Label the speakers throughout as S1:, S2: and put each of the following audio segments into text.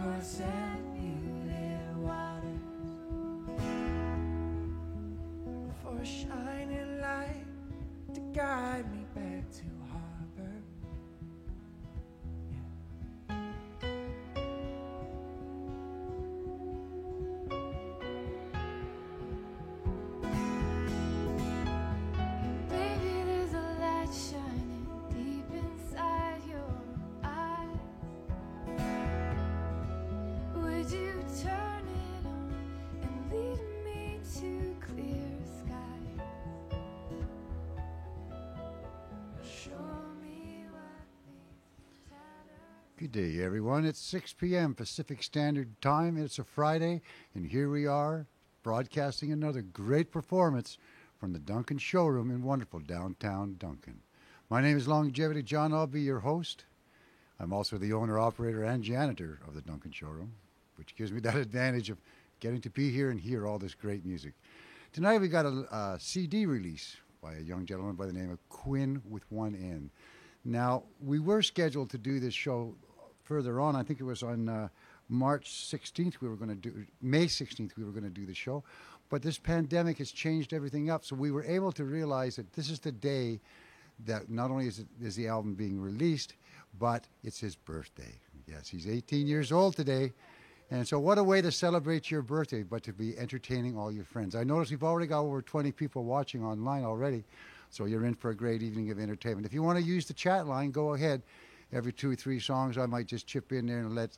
S1: course and muted waters, for a shining light to guide me back to harbor.
S2: Baby, there's a light shining deep inside your eyes. Would you turn it on and lead me to clear skies? Show me what these tattered.
S3: Good day, everyone. It's 6 p.m. Pacific Standard Time. It's a Friday, and here we are broadcasting another great performance from the Duncan Showroom in wonderful downtown Duncan. My name is Longevity John. I'll be your host. I'm also the owner, operator, and janitor of the Duncan Showroom, which gives me that advantage of getting to be here and hear all this great music. Tonight we got a CD release by a young gentleman by the name of Quinn with one N. Now, we were scheduled to do this show further on. I think it was on March 16th we were going to do, May 16th we were going to do the show. But this pandemic has changed everything up, so we were able to realize that this is the day that not only is the album being released, but it's his birthday. Yes, he's 18 years old today. And so what a way to celebrate your birthday, but to be entertaining all your friends. I notice we've already got over 20 people watching online already, so you're in for a great evening of entertainment. If you want to use the chat line, go ahead. Every 2 or 3 songs, I might just chip in there and let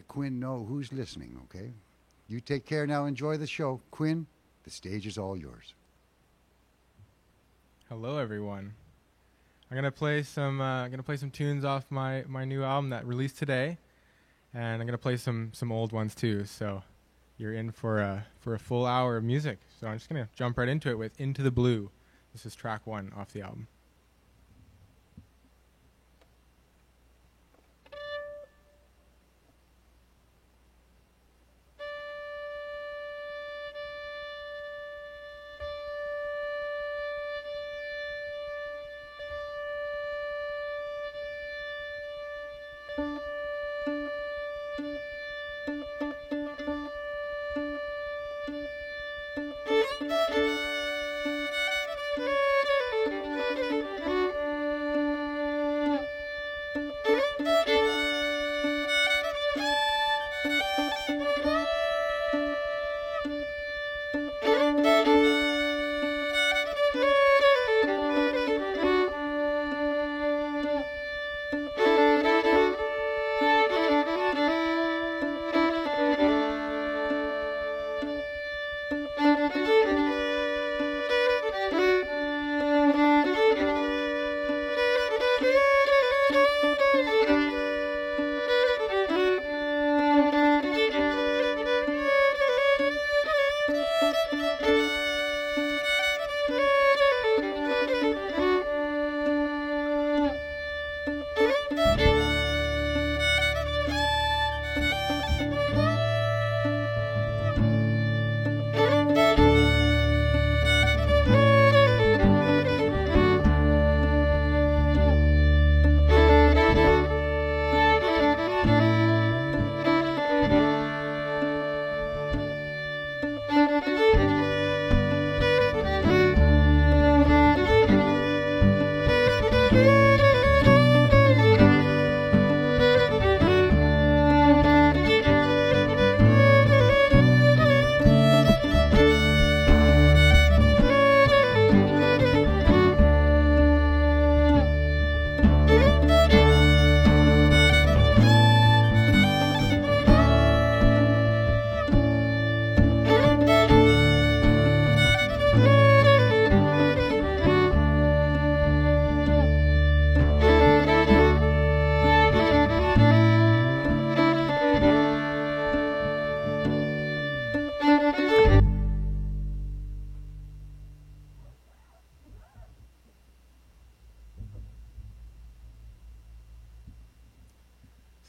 S3: Quinn know who's listening, okay? You take care now. Enjoy the show. Quinn, the stage is all yours.
S4: Hello, everyone. I'm gonna play some tunes off my new album that released today, and I'm gonna play some old ones too. So you're in for a full hour of music. So I'm just gonna jump right into it with "Into the Blue." This is track 1 off the album.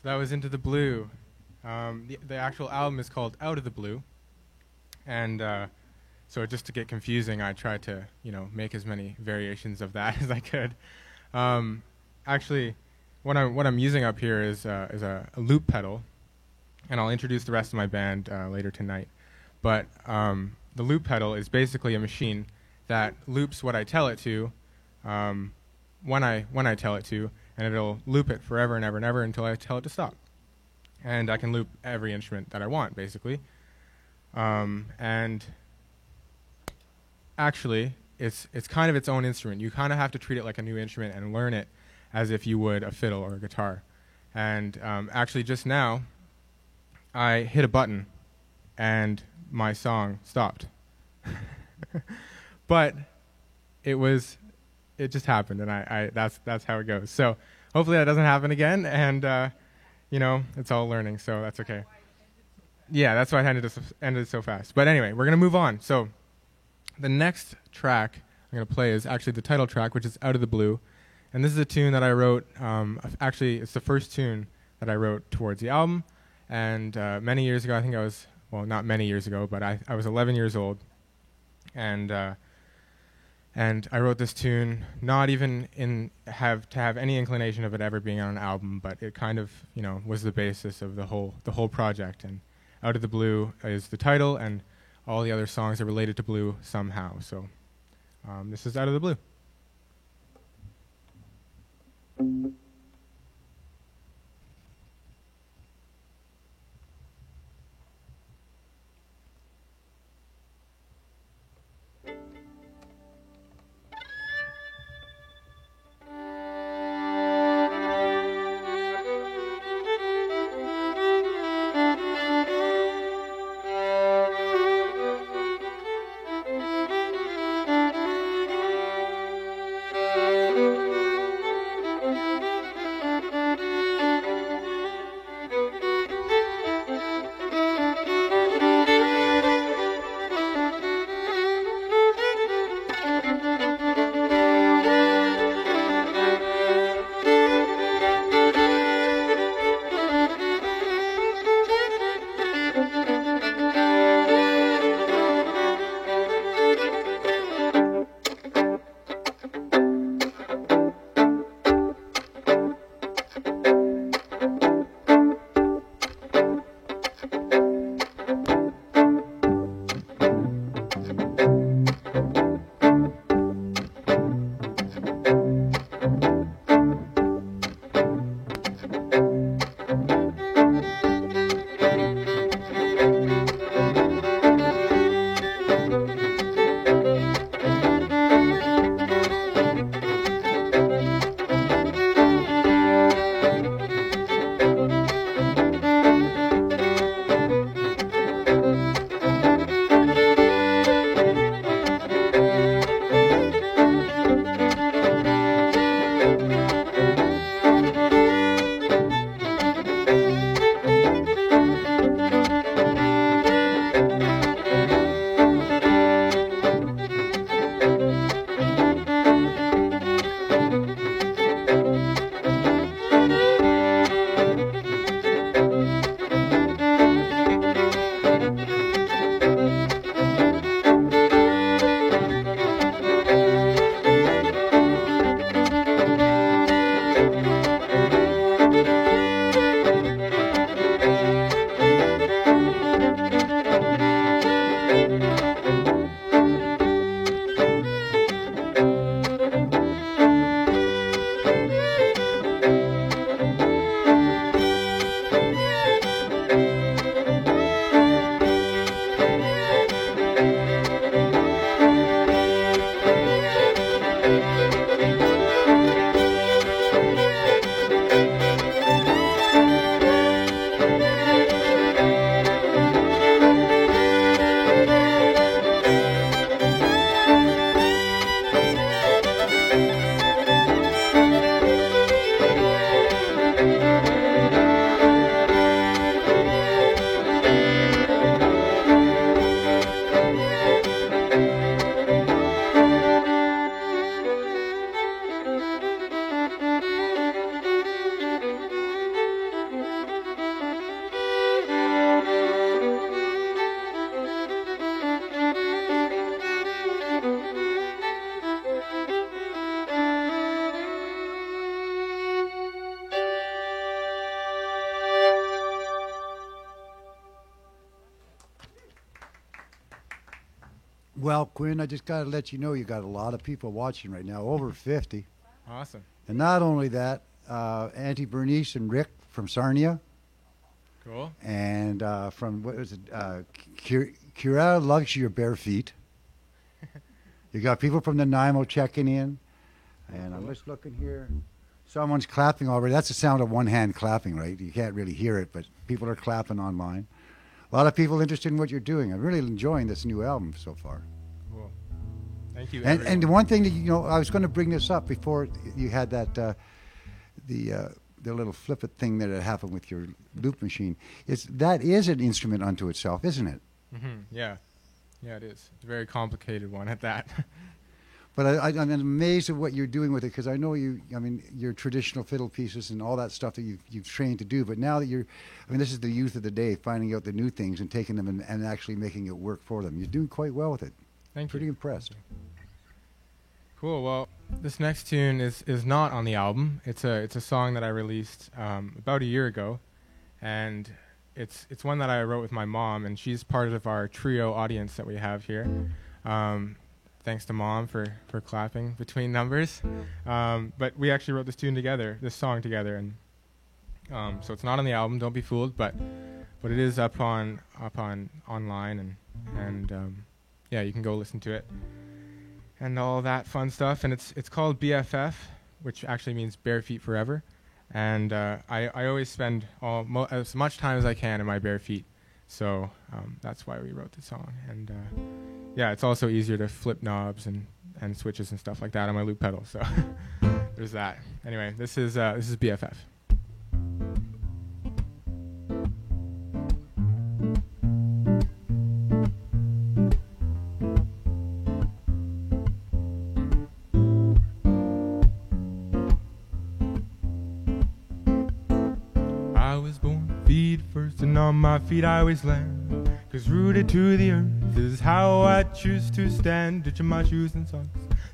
S4: So that was Into the Blue. The actual album is called Out of the Blue. And so just to get confusing, I tried to, make as many variations of that as I could. Actually, what I'm using up here is a loop pedal. and I'll introduce the rest of my band later tonight. But the loop pedal is basically a machine that loops what I tell it to when I tell it to, and it'll loop it forever and ever and ever until I tell it to stop. And I can loop every instrument that I want, basically. And actually, it's kind of its own instrument. You kind of have to treat it like a new instrument and learn it as if you would a fiddle or a guitar. And actually, just now, I hit a button, and my song stopped. But it just happened, and that's how it goes. So hopefully that doesn't happen again, and it's all learning, so that's okay. Yeah, that's why it ended so fast. But anyway, we're gonna move on. So the next track I'm gonna play is actually the title track, which is Out of the Blue, and this is a tune that I wrote. Actually, it's the first tune that I wrote towards the album, and many years ago, I think not many years ago, but I was 11 years old, and I wrote this tune not even to have any inclination of it ever being on an album, but it kind of was the basis of the whole project. And Out of the Blue is the title, and all the other songs are related to blue somehow. So this is Out of the Blue.
S3: Well, Quinn, I just got to let you know you got a lot of people watching right now, over 50.
S4: Awesome.
S3: And not only that, Auntie Bernice and Rick from Sarnia,
S4: Cool.
S3: and from, what was it, Kira loves your bare feet. You got people from Nanaimo checking in. And I'm just looking here. Someone's clapping already. That's the sound of one hand clapping, right? You can't really hear it, but people are clapping online. A lot of people interested in what you're doing. I'm really enjoying this new album so far.
S4: Cool. Thank you.
S3: And the one thing that, you know, I was going to bring this up before you had that, the little flip it thing that had happened with your loop machine. That is an instrument unto itself, isn't it?
S4: Mm-hmm. Yeah. Yeah, it is. It's a very complicated one at that.
S3: But I'm amazed at what you're doing with it, because I know your traditional fiddle pieces and all that stuff that you've trained to do. But now that this is the youth of the day, finding out the new things and taking them and actually making it work for them. You're doing quite well with it.
S4: Thank
S3: Pretty
S4: you.
S3: impressed.
S4: Cool. Well, this next tune is not on the album. It's a song that I released about a year ago, and it's one that I wrote with my mom, and she's part of our trio audience that we have here. Thanks to Mom for clapping between numbers. But we actually wrote this song together, and so it's not on the album. Don't be fooled, but it is up on online, and yeah, you can go listen to it and all that fun stuff. And it's called BFF, which actually means Bare Feet Forever. And I always spend as much time as I can in my bare feet, so that's why we wrote the song. And yeah, it's also easier to flip knobs and switches and stuff like that on my loop pedal. So there's that. Anyway, this is BFF. I was born feet first, and on my feet I always land, 'cause rooted to the earth is how I choose to stand. Ditching my shoes and socks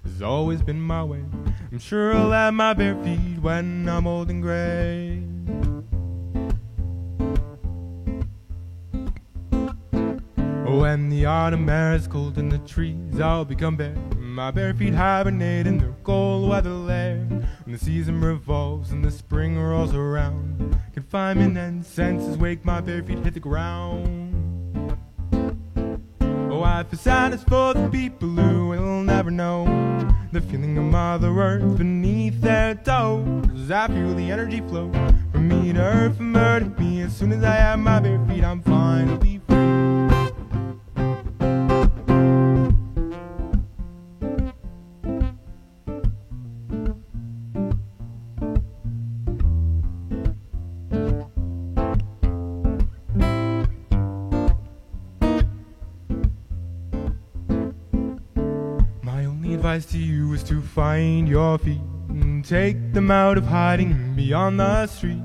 S4: has always been my way. I'm sure I'll have my bare feet when I'm old and gray. When the autumn air is cold and the trees all become bare, my bare feet hibernate in their cold weather lair. When the season revolves and the spring rolls around, confinement and senses wake, my bare feet hit the ground. Oh, I feel sadness for the people who will never know the feeling of Mother Earth beneath their toes. I feel the energy flow from me to her, from her to me. As soon as I have my bare feet, I'm finally free. Advice to you is to find your feet and take them out of hiding beyond the street.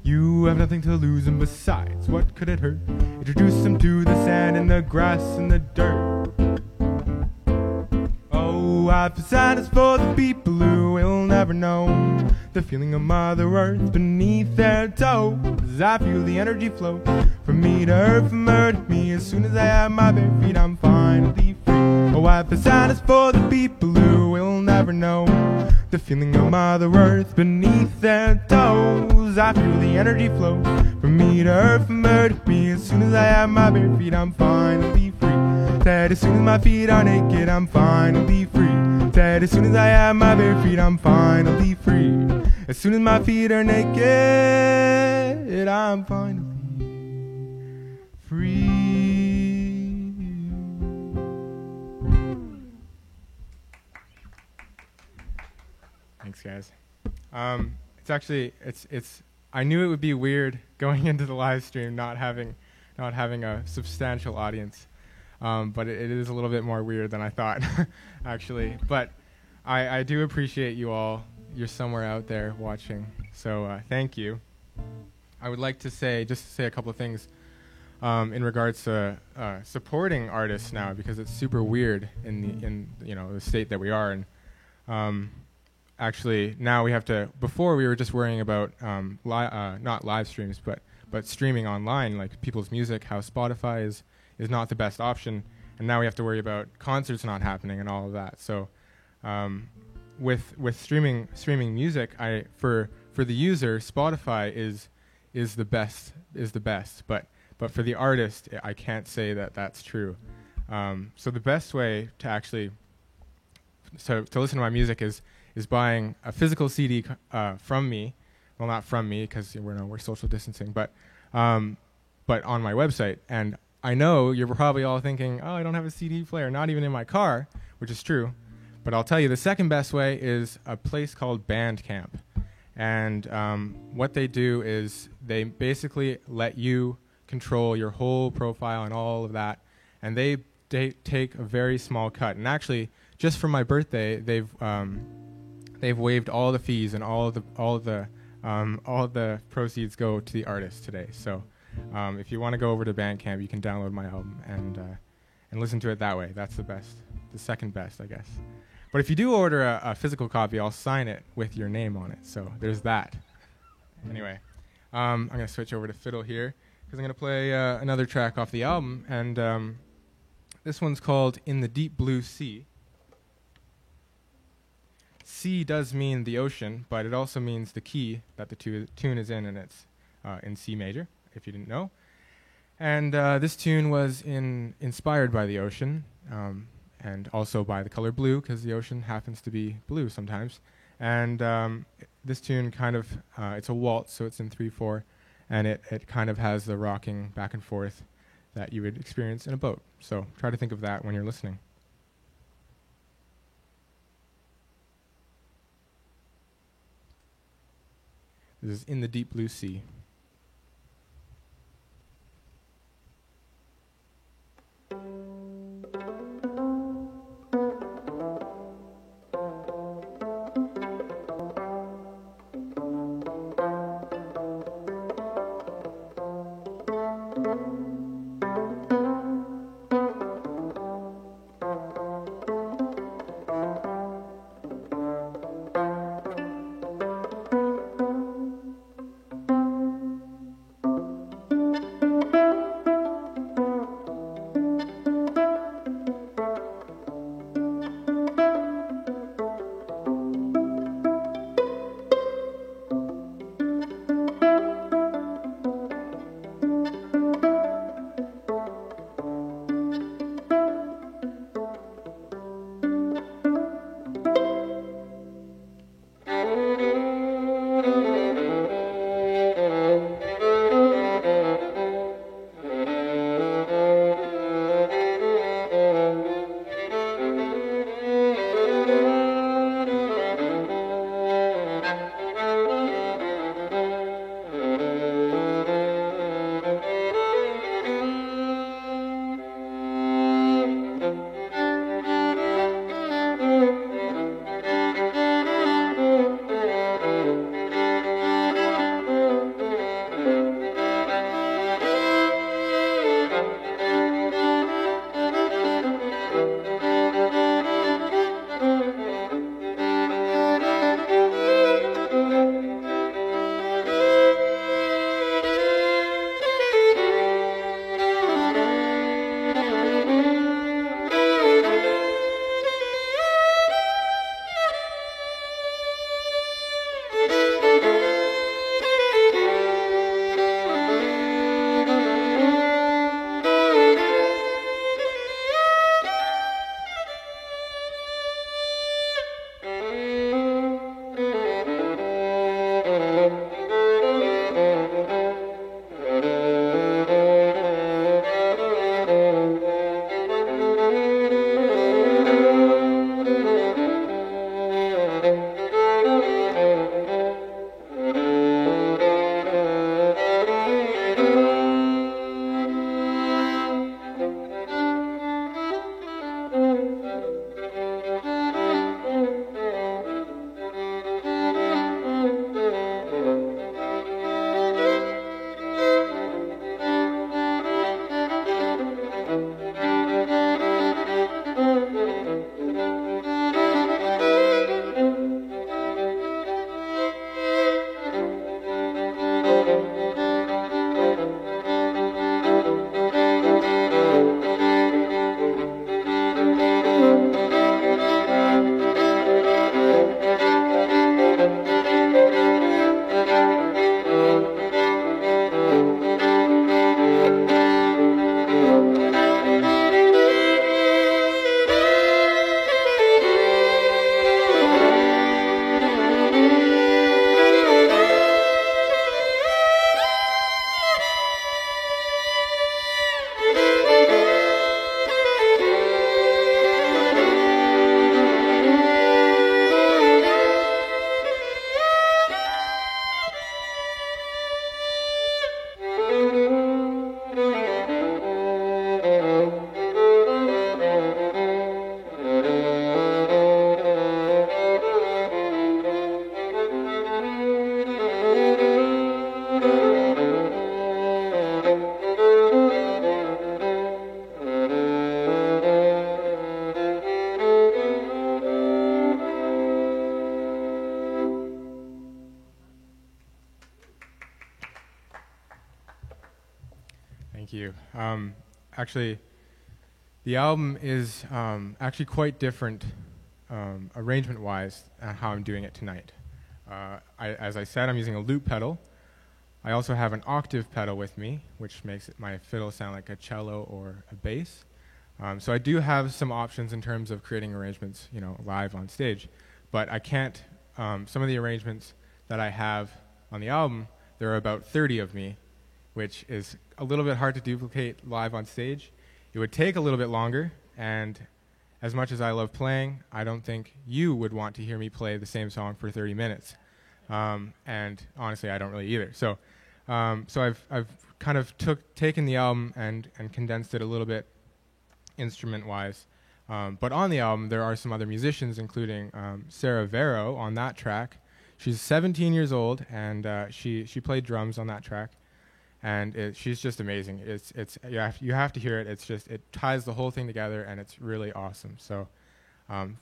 S4: You have nothing to lose, and besides, what could it hurt? Introduce them to the sand and the grass and the dirt. Oh, I feel sadness for the people who will never know the feeling of Mother Earth beneath their toes. I feel the energy flow from me to her, from her to me. As soon as I have my bare feet, I'm finally free. Oh, I feel sadness for the people who will never know the feeling of Mother Earth beneath their toes. I feel the energy flow from me to her, from her to me. As soon as I have my bare feet, I'm finally free. Said as soon as my feet are naked, I'm finally free. Said as soon as I have my bare feet, I'm finally free. As soon as my feet are naked, I'm finally free. Thanks, guys. It's actually I knew it would be weird going into the live stream not having a substantial audience, but it is a little bit more weird than I thought, actually. But I do appreciate you all. You're somewhere out there watching, so thank you. I would like to say a couple of things in regards to supporting artists now, because it's super weird in the state that we are in. Actually, now we have to. Before we were just worrying about not live streams, but streaming online, like people's music. How Spotify is not the best option, and now we have to worry about concerts not happening and all of that. So with streaming music, for the user, Spotify is the best, but for the artist, I can't say that that's true. So the best way to actually to listen to my music is buying a physical CD from me. Well, not from me because we're social distancing, but on my website. And I know you're probably all thinking, oh, I don't have a CD player, not even in my car, which is true. But I'll tell you, the second best way is a place called Bandcamp. And what they do is they basically let you control your whole profile and all of that. And they take a very small cut. And actually, just for my birthday, they've waived all the fees, and all of the proceeds go to the artist today. So if you want to go over to Bandcamp, you can download my album and listen to it that way. That's the second best, I guess. But if you do order a physical copy, I'll sign it with your name on it. So there's that. Anyway, I'm going to switch over to fiddle here because I'm going to play another track off the album. And this one's called In the Deep Blue Sea. Sea does mean the ocean, but it also means the key that the tune is in, and it's in C major, if you didn't know. And this tune was inspired by the ocean, and also by the color blue, because the ocean happens to be blue sometimes. And this tune kind of, it's a waltz, so it's in 3/4, and it kind of has the rocking back and forth that you would experience in a boat. So try to think of that when you're listening. This is In the Deep Blue Sea. Thank you. Actually, the album is actually quite different arrangement-wise how I'm doing it tonight. As I said, I'm using a loop pedal. I also have an octave pedal with me, which makes my fiddle sound like a cello or a bass. So I do have some options in terms of creating arrangements, live on stage. But I can't. Some of the arrangements that I have on the album, there are about 30 of me, which is a little bit hard to duplicate live on stage. It would take a little bit longer, and as much as I love playing, I don't think you would want to hear me play the same song for 30 minutes. And honestly, I don't really either. So I've kind of taken the album and condensed it a little bit instrument-wise. But on the album, there are some other musicians, including Sarah Vero on that track. She's 17 years old, and she played drums on that track. And she's just amazing. You have to hear it. It ties the whole thing together, and it's really awesome. So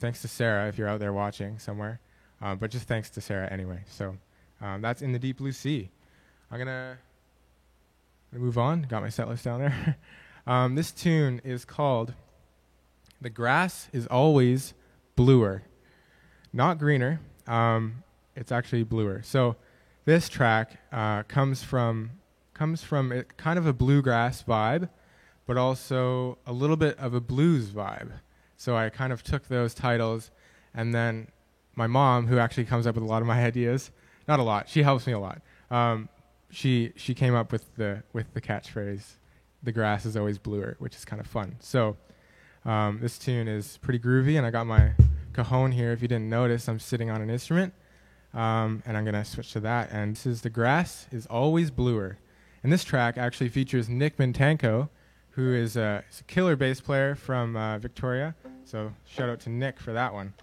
S4: thanks to Sarah, if you're out there watching somewhere. But just thanks to Sarah anyway. So that's In the Deep Blue Sea. I'm gonna move on. Got my set list down there. This tune is called "The Grass Is Always Bluer," not greener. It's actually bluer. So this track comes from kind of a bluegrass vibe, but also a little bit of a blues vibe. So I kind of took those titles, and then my mom, who actually comes up with a lot of my ideas, not a lot, she helps me a lot. She came up with the catchphrase, "The grass is always bluer," which is kind of fun. So this tune is pretty groovy, and I got my cajon here. If you didn't notice, I'm sitting on an instrument, and I'm going to switch to that. And this is "The Grass is Always Bluer." And this track actually features Nick Mintanko, who is a killer bass player from Victoria. So shout out to Nick for that one.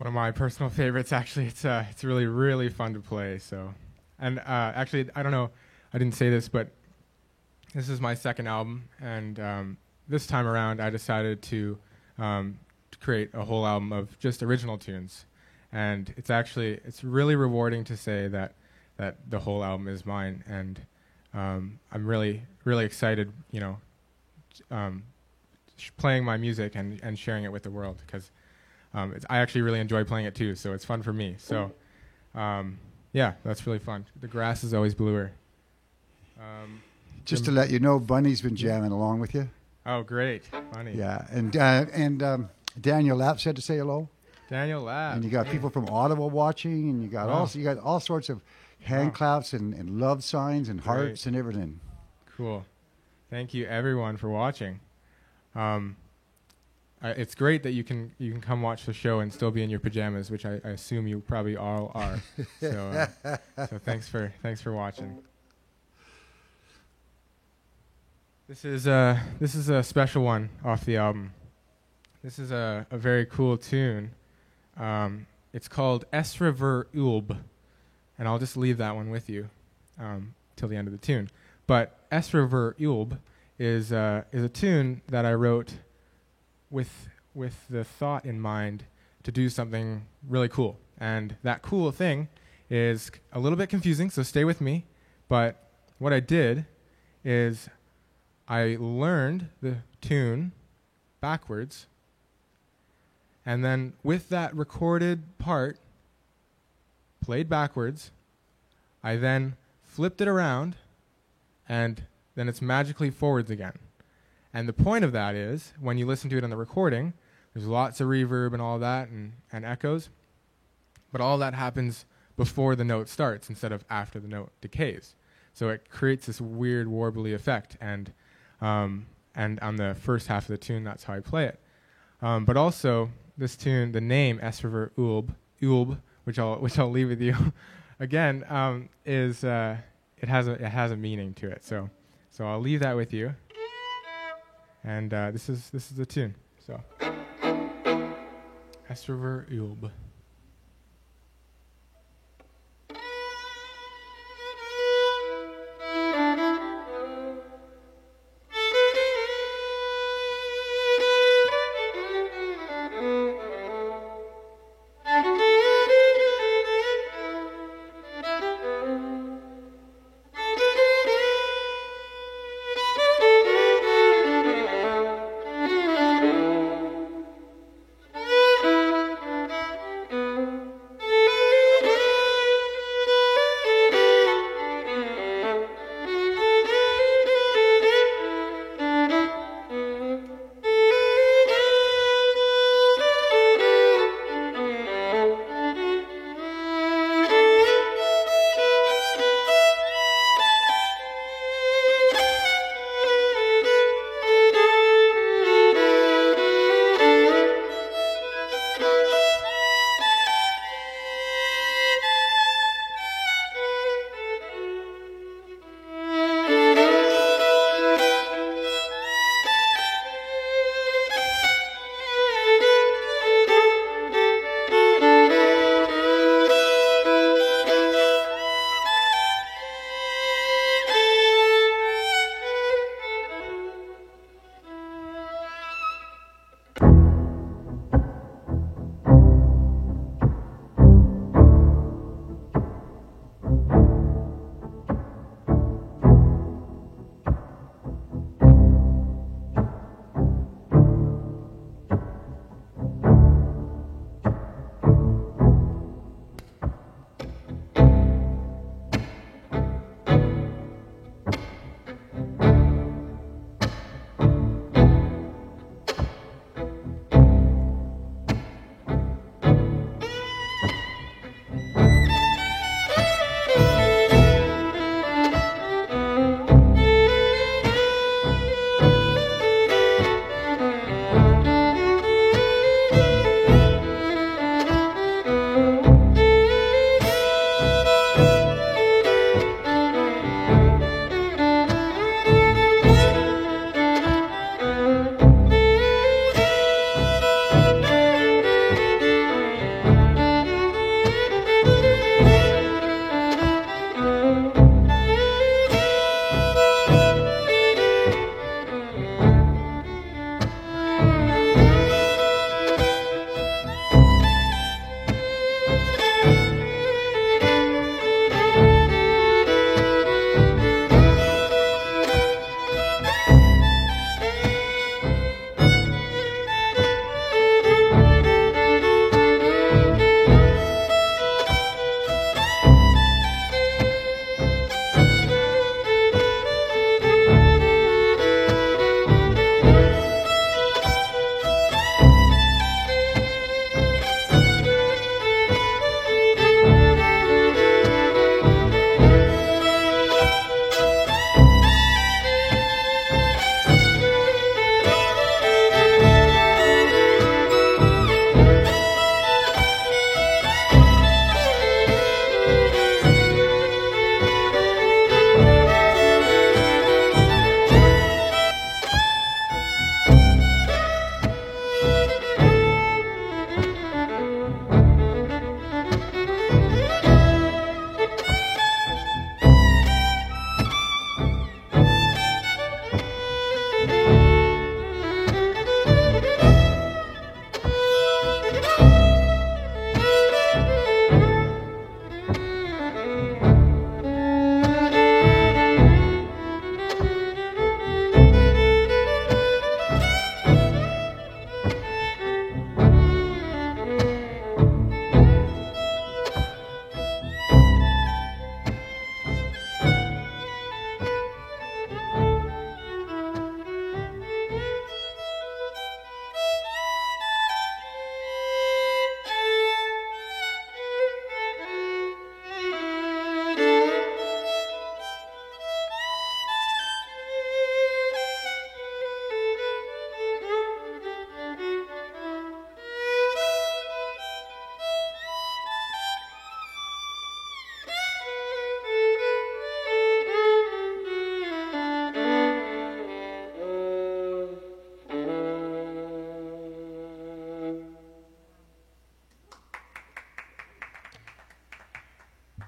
S4: one of my personal favorites. Actually, it's really really fun to play. So, and actually, I don't know, I didn't say this, but this is my second album, and this time around, I decided to create a whole album of just original tunes, and it's really rewarding to say that the whole album is mine, and I'm really really excited, playing my music and sharing it with the world, because I actually really enjoy playing it too, so it's fun for me. So yeah, that's really fun. The grass is always bluer.
S3: Just to let you know, Bunny's been jamming along with you.
S4: Oh, great. Funny.
S3: Yeah, and Daniel Lapp said to say hello.
S4: Daniel Lapp.
S3: And you got people from Ottawa watching, and you got all sorts of hand claps and love signs and hearts and everything.
S4: Cool. Thank you everyone for watching. It's great that you can come watch the show and still be in your pajamas, which I assume you probably all are. So thanks for watching. This is a special one off the album. This is a very cool tune. It's called Esra Ver Ulb, and I'll just leave that one with you till the end of the tune. But Esra Ver Ulb is a tune that I wrote with the thought in mind to do something really cool. And that cool thing is a little bit confusing, so stay with me. But what I did is I learned the tune backwards, and then with that recorded part played backwards, I then flipped it around, and then it's magically forwards again. And the point of that is, when you listen to it on the recording, there's lots of reverb and all that, and echoes, but all that happens before the note starts instead of after the note decays. So it creates this weird warbly effect, and on the first half of the tune, that's how I play it. But also, this tune, the name Esra Ver Ulb, which I'll leave with you, again, is it has a meaning to it. So I'll leave that with you. And this is the tune. So Esra Ver Ulb.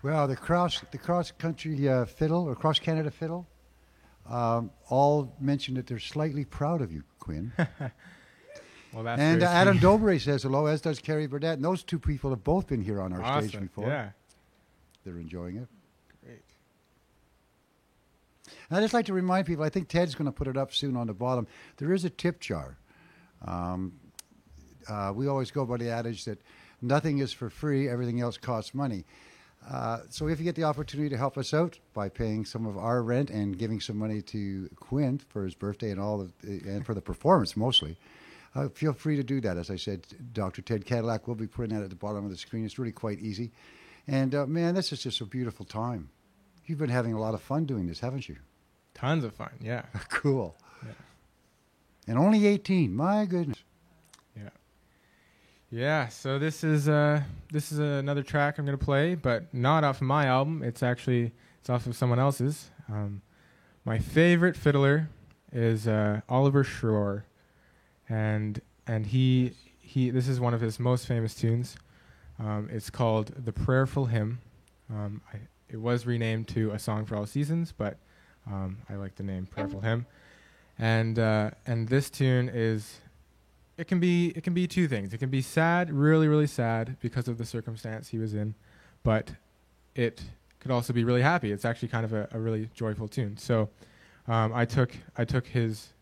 S3: Well, the cross country fiddle or cross Canada fiddle, all mentioned that they're slightly proud of you, Quinn.
S4: Well, that's
S3: And
S4: very
S3: Adam
S4: sweet.
S3: Dobre says hello, as does Carrie Burdett. And those two people have both been here on our stage
S4: Awesome.
S3: before.
S4: Yeah.
S3: They're enjoying it.
S4: Great.
S3: And I'd just like to remind people, I think Ted's going to put it up soon on the bottom. There is a tip jar. We always go by the adage that nothing is for free, everything else costs money. So if you get the opportunity to help us out by paying some of our rent and giving some money to Quinn for his birthday and and for the performance mostly, feel free to do that. As I said, Dr. Ted Cadillac will be putting that at the bottom of the screen. It's really quite easy. And man, this is just a beautiful time. You've been having a lot of fun doing this, haven't you?
S4: Tons of fun. Yeah.
S3: Cool.
S4: Yeah.
S3: And only 18. My goodness.
S4: Yeah. Yeah. So this is another track I'm gonna play, but not off of my album. It's off of someone else's. My favorite fiddler is Oliver Shore, and he this is one of his most famous tunes. It's called "The Prayerful Hymn." It was renamed to "A Song for All Seasons," but I like the name "Prayerful Hymn." And this tune is, it can be two things. It can be sad, really, really sad because of the circumstance he was in, but it could also be really happy. It's actually kind of a really joyful tune. So I took his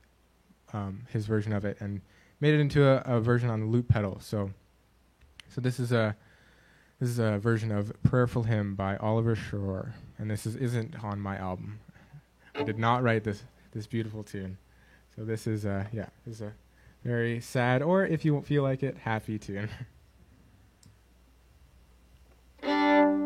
S4: version of it and made it into a version on the loop pedal. So this is a version of "Prayerful Hymn" by Oliver Shore, and this isn't on my album. I did not write this beautiful tune. So this is a very sad, or if you feel like it, happy tune.
S2: Thank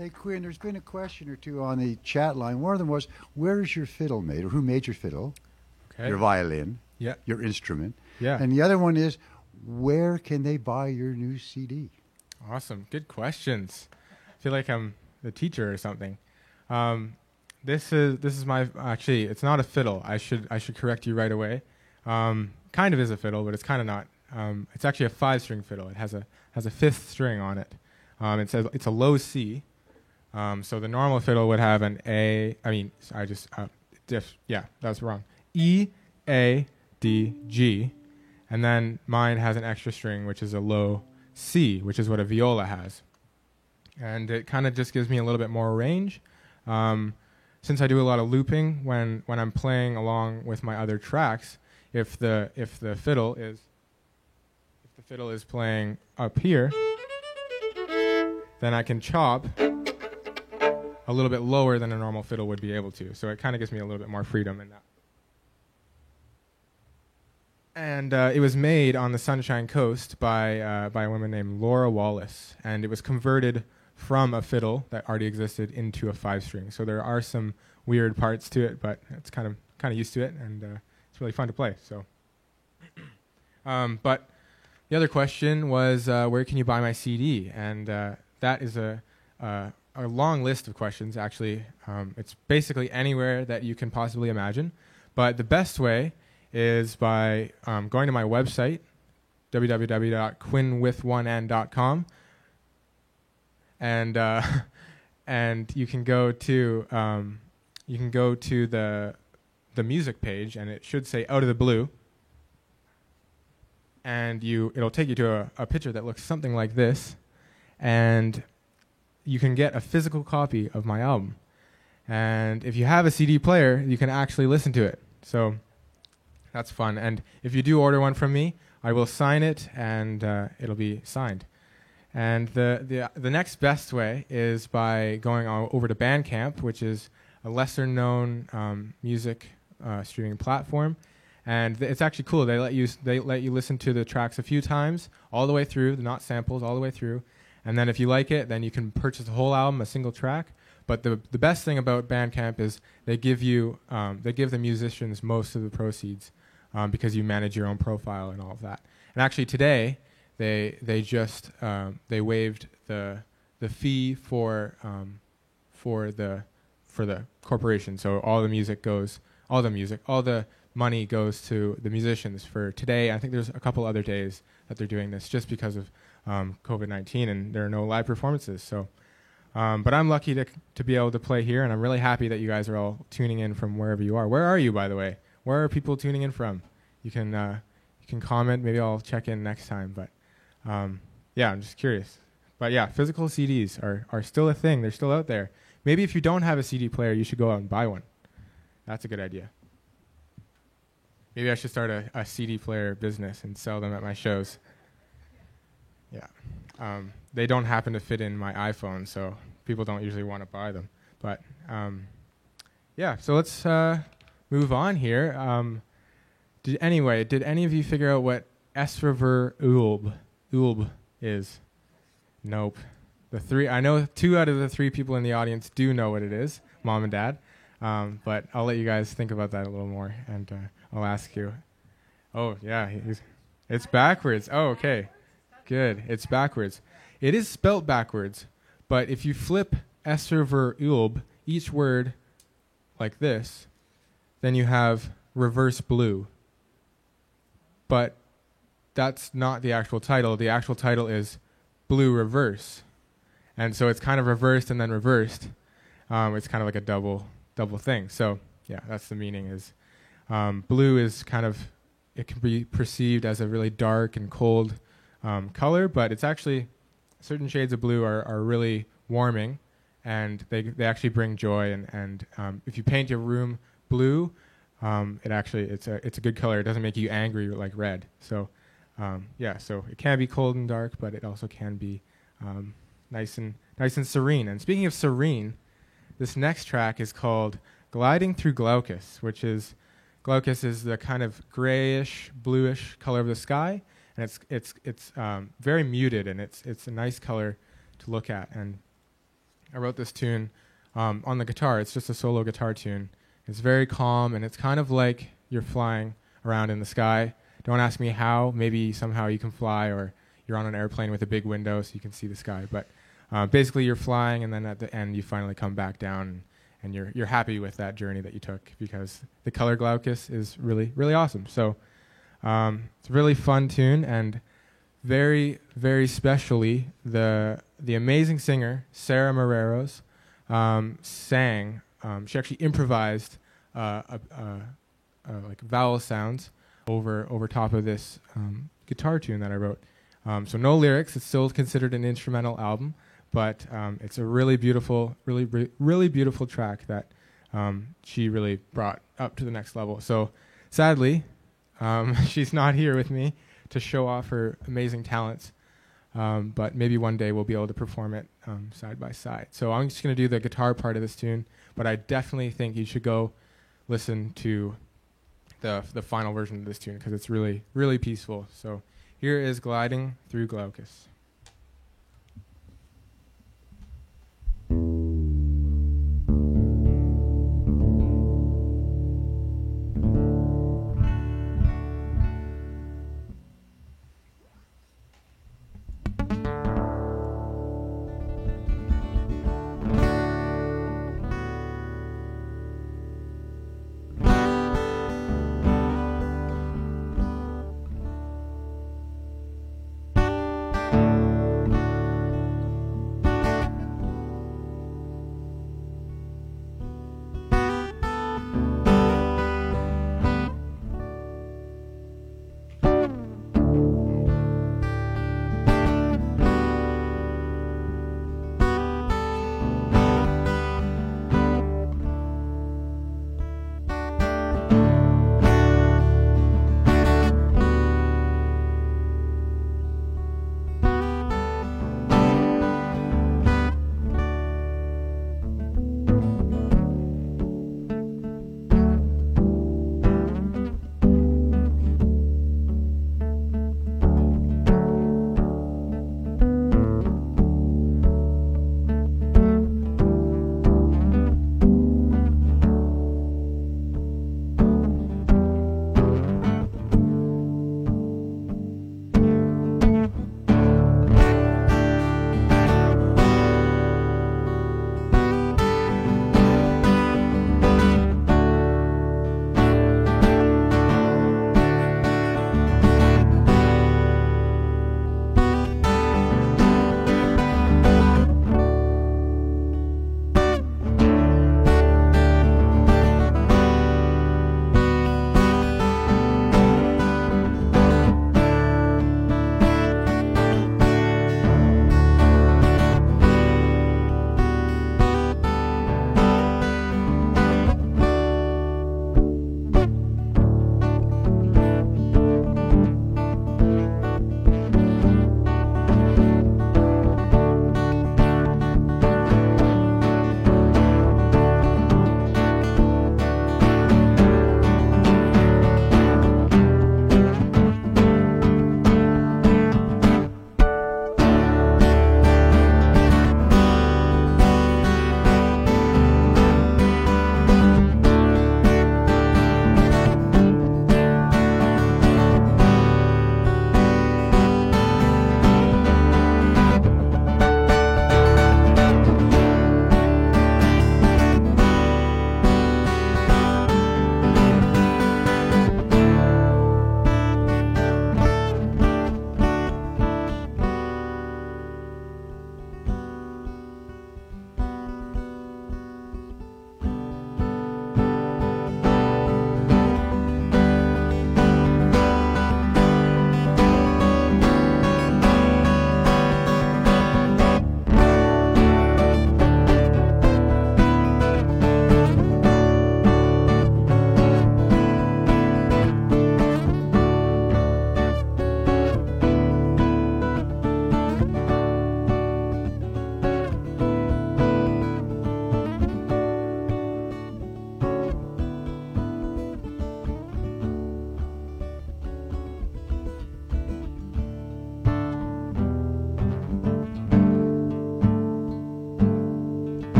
S3: Hey, Quinn, there's been a question or two on the chat line. One of them was, where is your fiddle made, or who made your fiddle,
S4: Okay.
S3: your violin,
S4: Yeah.
S3: your instrument?
S4: Yeah.
S3: And the other one is, where can they buy your new CD?
S4: Awesome. Good questions. I feel like I'm the teacher or something. This is my actually. It's not a fiddle. I should correct you right away. Kind of is a fiddle, but it's kind of not. It's actually a 5-string fiddle. It has a 5th string on it. It's a low C. So the normal fiddle would have an A. I mean, I just yeah, that's wrong. E, A, D, G, and then mine has an extra string, which is a low C, which is what a viola has. And it kind of just gives me a little bit more range. Since I do a lot of looping when I'm playing along with my other tracks, if the fiddle is playing up here, then I can chop a little bit lower than a normal fiddle would be able to. So it kind of gives me a little bit more freedom in that. And it was made on the Sunshine Coast by a woman named Laura Wallace, and it was converted from a fiddle that already existed into a 5-string. So there are some weird parts to it, but it's kind of used to it, and it's really fun to play. So, but the other question was, where can you buy my CD? And that is a long list of questions. Actually, it's basically anywhere that you can possibly imagine. But the best way is by going to my website, www.quinnwith1n.com, and you can go to the music page, and it should say Out of the Blue, and it'll take you to a picture that looks something like this, and you can get a physical copy of my album. And if you have a CD player, you can actually listen to it. So that's fun. And if you do order one from me, I will sign it, and it'll be signed. And the next best way is by going over to Bandcamp, which is a lesser-known music streaming platform. And it's actually cool. They let you listen to the tracks a few times, all the way through, not samples, all the way through. And then if you like it, then you can purchase the whole album, a single track. But the best thing about Bandcamp is they give the musicians most of the proceeds because you manage your own profile and all of that. And actually today, they waived the fee for the corporation. So all the money goes to the musicians for today. I think there's a couple other days that they're doing this just because of COVID-19, and there are no live performances. So, but I'm lucky to be able to play here, and I'm really happy that you guys are all tuning in from wherever you are. Where are you, by the way? Where are people tuning in from? You can comment. Maybe I'll check in next time. But yeah, I'm just curious. But yeah, physical CDs are still a thing. They're still out there. Maybe if you don't have a CD player, you should go out and buy one. That's a good idea. Maybe I should start a CD player business and sell them at my shows. Yeah. They don't happen to fit in my iPhone, so people don't usually want to buy them. But yeah, so let's move on here. Did any of you figure out what Esrever Ulb is? Nope. I know 2 out of the 3 people in the audience do know what it is, Mom and Dad. But I'll let you guys think about that a little more, and I'll ask you. Oh, yeah, it's backwards. Oh, okay. Good. It's backwards. It is spelt backwards, but if you flip Esrever Ulb, each word like this, then you have reverse blue. But that's not the actual title. The actual title is Blue Reverse. And so it's kind of reversed and then reversed. It's kind of like a double thing. So yeah, that's the meaning. Is blue is kind of, it can be perceived as a really dark and cold color, but it's actually, certain shades of blue are really warming, and they actually bring joy. And if you paint your room blue, it's a good color. It doesn't make you angry like red. So yeah, so it can be cold and dark, but it also can be nice and serene. And speaking of serene, this next track is called Gliding Through Glaucus, which is, Glaucus is the kind of grayish, bluish color of the sky, and it's very muted, and it's a nice color to look at. And I wrote this tune on the guitar. It's just a solo guitar tune. It's very calm, and it's kind of like you're flying around in the sky. Don't ask me how. Maybe somehow you can fly, or you're on an airplane with a big window so you can see the sky. But basically, you're flying, and then at the end, you finally come back down, and you're happy with that journey that you took, because the color Glaucus is really, really awesome. So it's a really fun tune, and very, very specially, the amazing singer Sarah Moreros sang. She actually improvised like vowel sounds over top of this guitar tune that I wrote. So no lyrics. It's still considered an instrumental album, but it's a really beautiful, really beautiful track that she really brought up to the next level. So sadly, she's not here with me to show off her amazing talents, but maybe one day we'll be able to perform it side by side. So I'm just going to do the guitar part of this tune, but I definitely think you should go listen to the final version of this tune, because it's really, really peaceful. So here is Gliding Through Glaucus.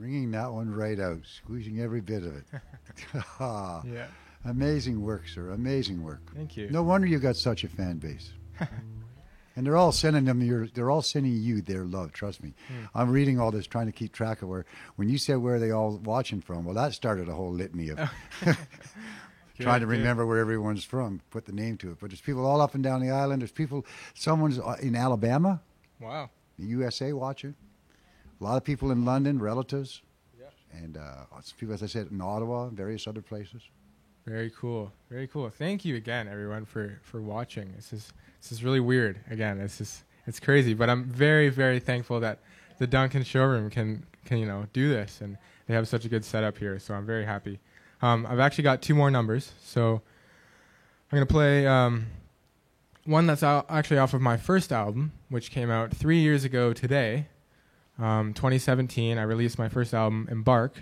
S3: Wringing that one right out, squeezing every bit of it.
S4: Yeah.
S3: Amazing work, sir. Amazing work.
S4: Thank you.
S3: No wonder you got such a fan base. And they're all sending they're all sending you their love. Trust me. I'm reading all this, trying to keep track of when you said where they all watching from. Well, that started a whole litany of trying to remember where everyone's from, put the name to it. But there's people all up and down the island. There's people. Someone's in Alabama,
S4: Wow.
S3: the USA, watching. A lot of people in London, relatives,
S4: Yeah.
S3: and some people, as I said, in Ottawa, and various other places.
S4: Very cool. Very cool. Thank you again, everyone, for watching. This is really weird. Again, it's crazy, but I'm very, very thankful that the Duncan Showroom can do this, and they have such a good setup here. So I'm very happy. I've actually got 2 more numbers, so I'm gonna play one that's actually off of my first album, which came out 3 years ago today, 2017. I released my first album, Embark.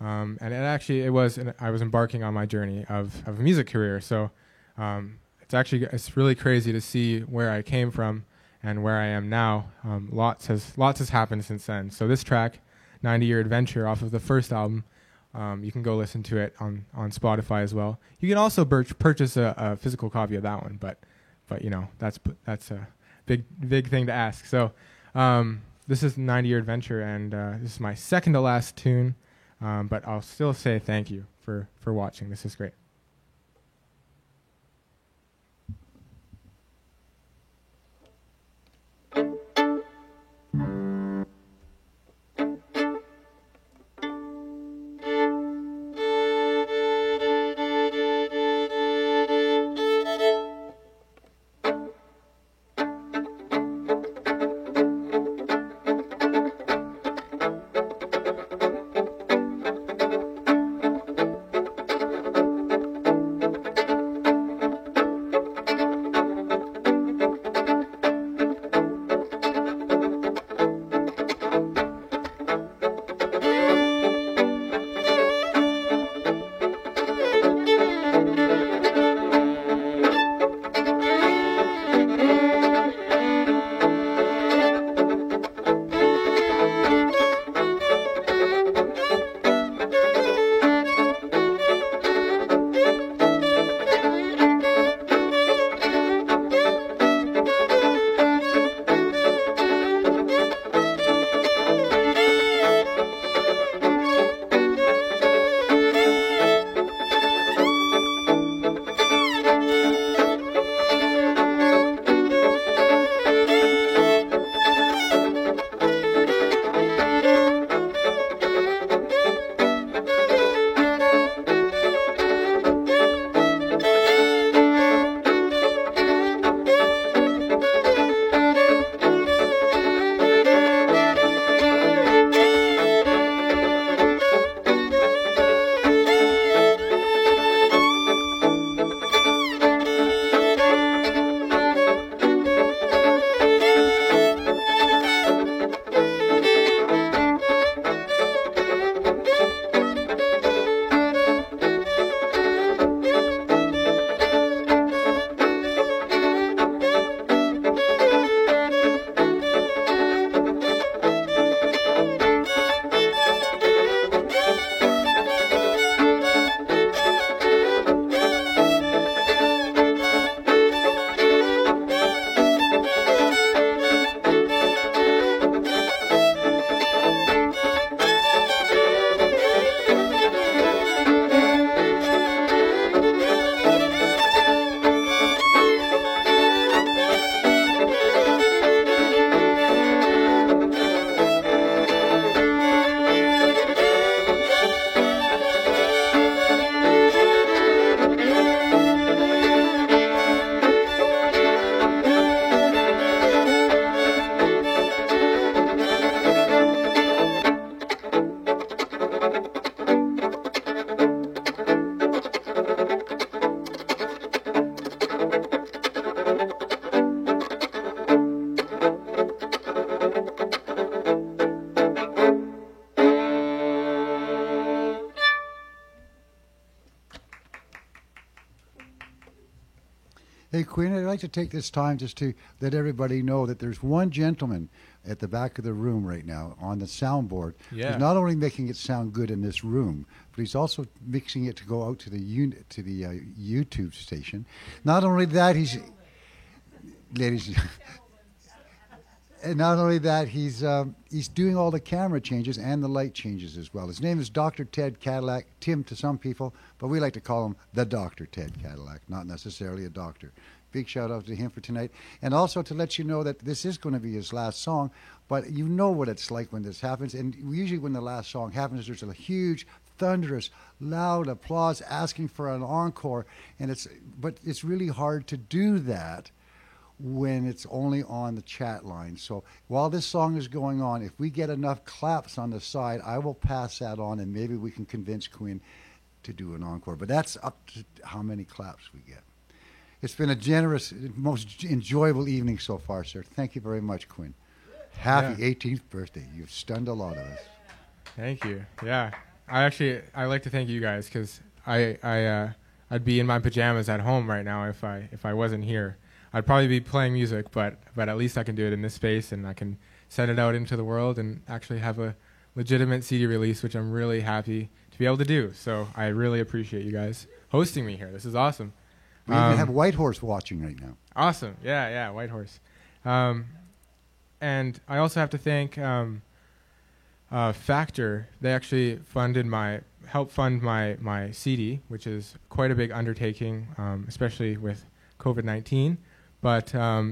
S4: And I was embarking on my journey of a music career. So it's really crazy to see where I came from and where I am now. Lots has happened since then. So this track, 90-Year Adventure, off of the first album, you can go listen to it on Spotify as well. You can also purchase a physical copy of that one, but that's a big thing to ask. So this is 90-Year Adventure, and this is my second to last tune. But I'll still say thank you for watching. This is great.
S3: Hey, Queen, I'd like to take this time just to let everybody know that there's one gentleman at the back of the room right now on the soundboard.
S4: Yeah.
S3: He's not only making it sound good in this room, but he's also mixing it to go out to the YouTube station. Not only that, ladies. And not only that, he's doing all the camera changes and the light changes as well. His name is Dr. Ted Cadillac, Tim to some people, but we like to call him the Dr. Ted Cadillac, not necessarily a doctor. Big shout out to him for tonight. And also to let you know that this is going to be his last song, but you know what it's like when this happens. And usually when the last song happens, there's a huge, thunderous, loud applause asking for an encore. But it's really hard to do that when it's only on the chat line. So while this song is going on, if we get enough claps on the side, I will pass that on and maybe we can convince Quinn to do an encore. But that's up to how many claps we get. It's been a generous, most enjoyable evening so far, sir. Thank you very much, Quinn. Happy 18th birthday. You've stunned a lot of us.
S4: Thank you. Yeah. I like to thank you guys because I'd be in my pajamas at home right now if I wasn't here. I'd probably be playing music, but at least I can do it in this space, and I can send it out into the world and actually have a legitimate CD release, which I'm really happy to be able to do. So I really appreciate you guys hosting me here. This is awesome.
S3: We even have Whitehorse watching right now.
S4: Awesome. Yeah, Whitehorse. And I also have to thank Factor. They actually helped fund my CD, which is quite a big undertaking, especially with COVID-19. But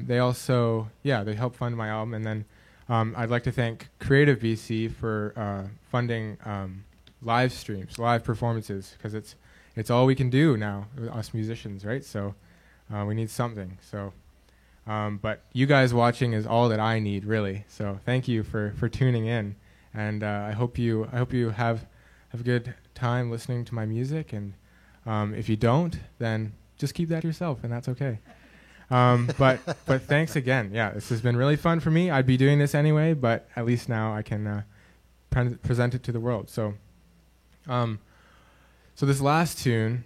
S4: they also, they helped fund my album. And then I'd like to thank Creative BC for funding live streams, live performances, because it's all we can do now, us musicians, right? So we need something. So, but you guys watching is all that I need, really. So thank you for tuning in, and I hope you have a good time listening to my music. And if you don't, then just keep that yourself, and that's okay. But thanks again. Yeah, this has been really fun for me. I'd be doing this anyway, but at least now I can present it to the world. So, so this last tune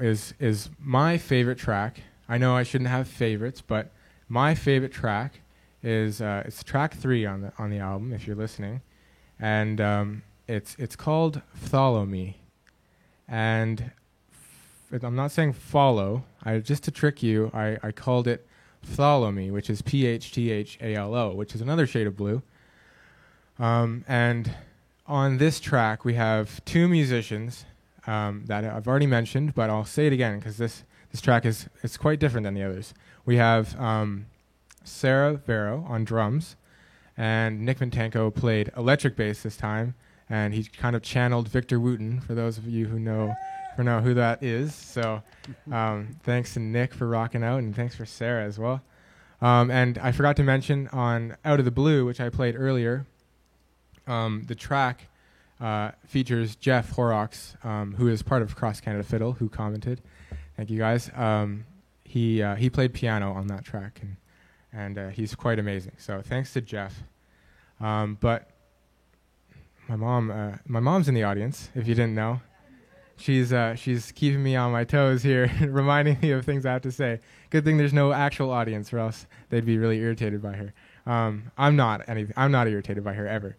S4: is my favorite track. I know I shouldn't have favorites, but my favorite track is it's track 3 on the album. If you're listening, and it's called "Follow Me," and I'm not saying follow. Just to trick you, I called it "Follow Me," which is PHTHALO, which is another shade of blue. And on this track, we have 2 musicians that I've already mentioned, but I'll say it again because this track is quite different than the others. We have Sarah Vero on drums, and Nick Mintenko played electric bass this time, and he kind of channeled Victor Wooten, for those of you who know who that is. So thanks to Nick for rocking out, and thanks for Sarah as well. And I forgot to mention on Out of the Blue, which I played earlier, the track features Jeff Horrocks, who is part of Cross Canada Fiddle, who commented. Thank you guys. He played piano on that track, and he's quite amazing. So thanks to Jeff. But my mom's in the audience, if you didn't know. She's keeping me on my toes here, reminding me of things I have to say. Good thing there's no actual audience, or else they'd be really irritated by her. I'm not irritated by her ever.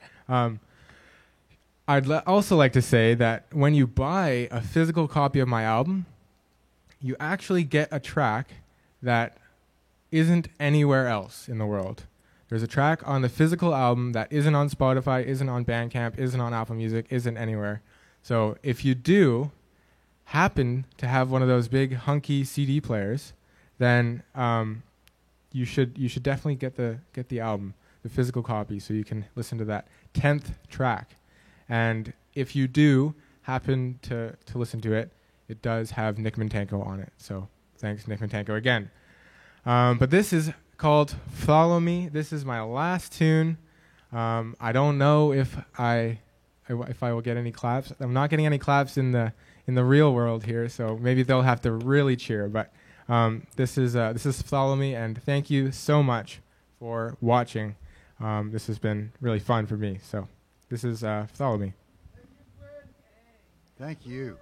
S4: I'd also like to say that when you buy a physical copy of my album, you actually get a track that isn't anywhere else in the world. There's a track on the physical album that isn't on Spotify, isn't on Bandcamp, isn't on Apple Music, isn't anywhere. So if you do happen to have one of those big hunky CD players, then you should definitely get the album, the physical copy, so you can listen to that 10th track. And if you do happen to listen to it, it does have Nick Mintenko on it. So thanks, Nick Mintenko, again. But this is called "Follow Me." This is my last tune. I don't know if I will get any claps. I'm not getting any claps in the real world here, so maybe they'll have to really cheer. But this is "Follow Me," and thank you so much for watching. This has been really fun for me. So this is "Follow Me."
S3: Thank you.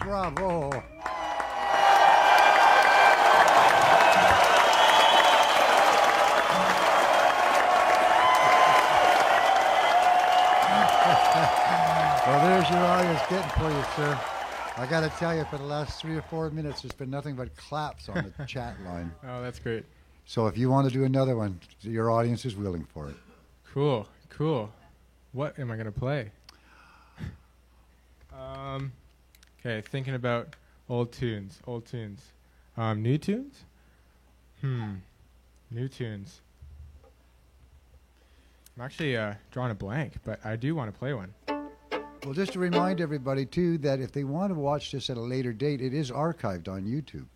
S3: Bravo. Well, there's your audience getting for you, sir. I got to tell you, for the last 3 or 4 minutes, there's been nothing but claps on the chat line.
S4: Oh, that's great.
S3: So if you want to do another one, your audience is willing for it.
S4: Cool, cool. What am I going to play? Okay, thinking about old tunes. New tunes? New tunes. I'm actually drawing a blank, but I do want to play one.
S3: Well, just to remind everybody, too, that if they want to watch this at a later date, it is archived on YouTube.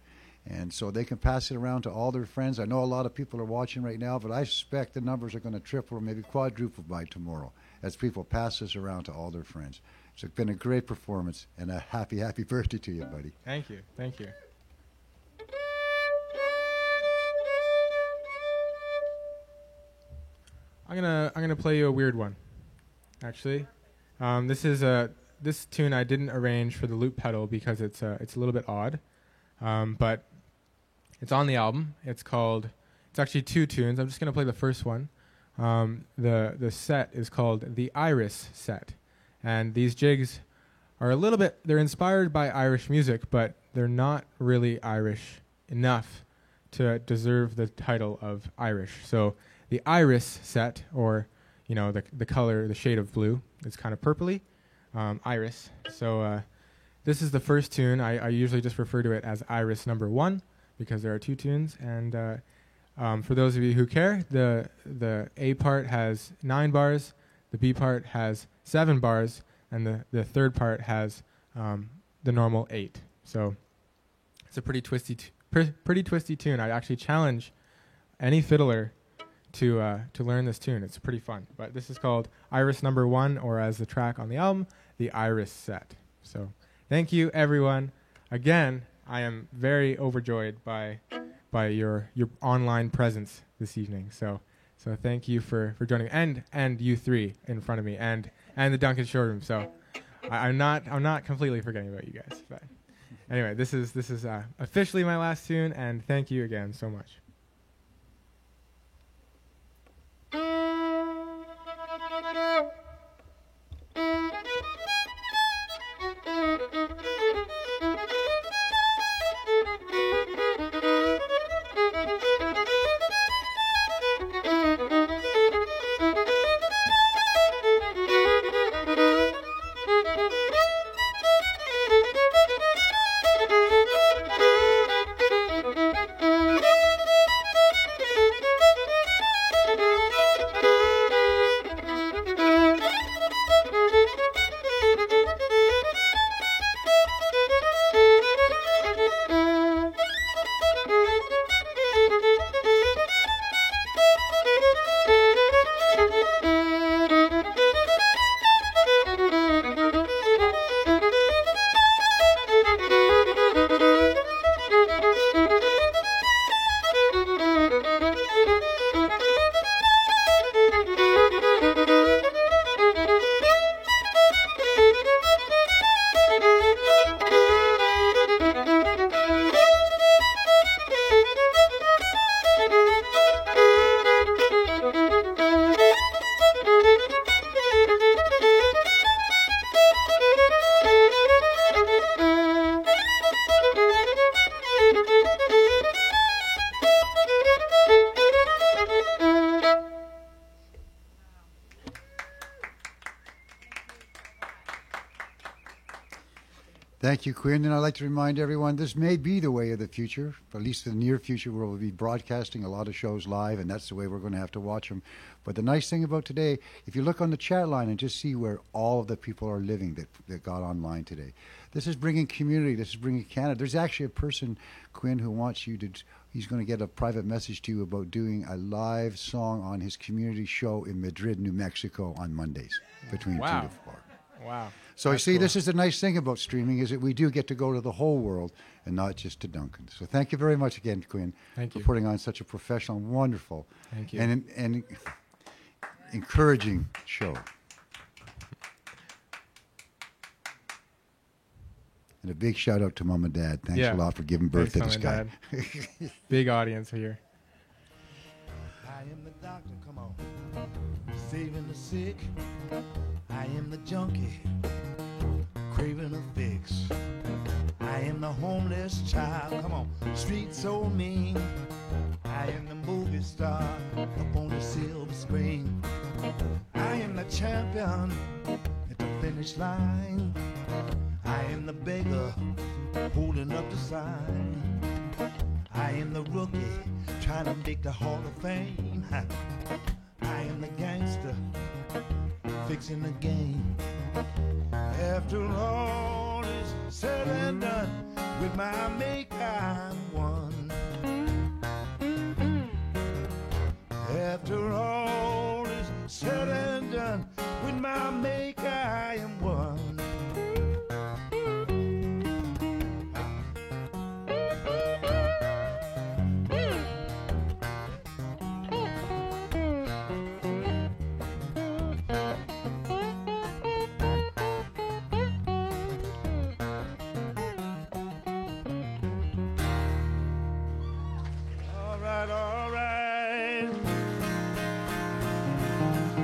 S3: And so they can pass it around to all their friends. I know a lot of people are watching right now, but I suspect the numbers are going to triple or maybe quadruple by tomorrow as people pass this around to all their friends. It's been a great performance, and a happy, happy birthday to you, buddy.
S4: Thank you, thank you. I'm gonna play you a weird one, actually. This tune I didn't arrange for the loop pedal because it's a little bit odd, but it's on the album. It's actually 2 tunes. I'm just gonna play the first one. The set is called the Iris set, and these jigs are they're inspired by Irish music, but they're not really Irish enough to deserve the title of Irish. So the Iris set, or the color, the shade of blue, it's kind of purpley, Iris. So this is the first tune. I usually just refer to it as Iris number 1 because there are 2 tunes. And for those of you who care, the A part has 9 bars, the B part has 7 bars, and the third part has the normal 8. So it's a pretty twisty tune. I actually challenge any fiddler to learn this tune. It's pretty fun. But this is called Iris number 1, or as the track on the album, the Iris set. So thank you, everyone. Again, I am very overjoyed by your online presence this evening. So thank you for joining me, and you 3 in front of me, and the Duncan Showroom. So I'm not completely forgetting about you guys. But anyway, this is officially my last tune, and thank you again so much.
S3: Thank you, Quinn. And I'd like to remind everyone this may be the way of the future, at least in the near future, where we'll be broadcasting a lot of shows live, and that's the way we're going to have to watch them. But the nice thing about today, if you look on the chat line and just see where all of the people are living that got online today, this is bringing community. This is bringing Canada. There's actually a person, Quinn, who wants you to, he's going to get a private message to you about doing a live song on his community show in Madrid, New Mexico on Mondays between 2 to 4.
S4: Wow.
S3: So you see, this is the nice thing about streaming, is that we do get to go to the whole world and not just to Duncan. So thank you very much again, Quinn, for putting on such a professional, wonderful, and encouraging show. And a big shout out to Mom and Dad. Thanks
S4: Yeah.
S3: a lot for giving birth
S4: Thanks,
S3: to this
S4: Mom
S3: guy.
S4: and Big audience here.
S1: I am the doctor, come on, saving the sick. I am the junkie, craving a fix. I am the homeless child, come on, street so mean. I am the movie star up on the silver screen. I am the champion at the finish line. I am the beggar holding up the sign. I am the rookie trying to make the Hall of Fame. I am the gangster fixing the game. After all is said and done, with my maker I'm one. After all is said and done, with my maker I am one. All right.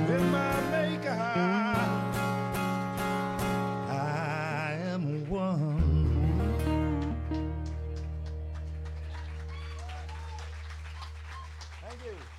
S1: With my maker, I am one. Thank you.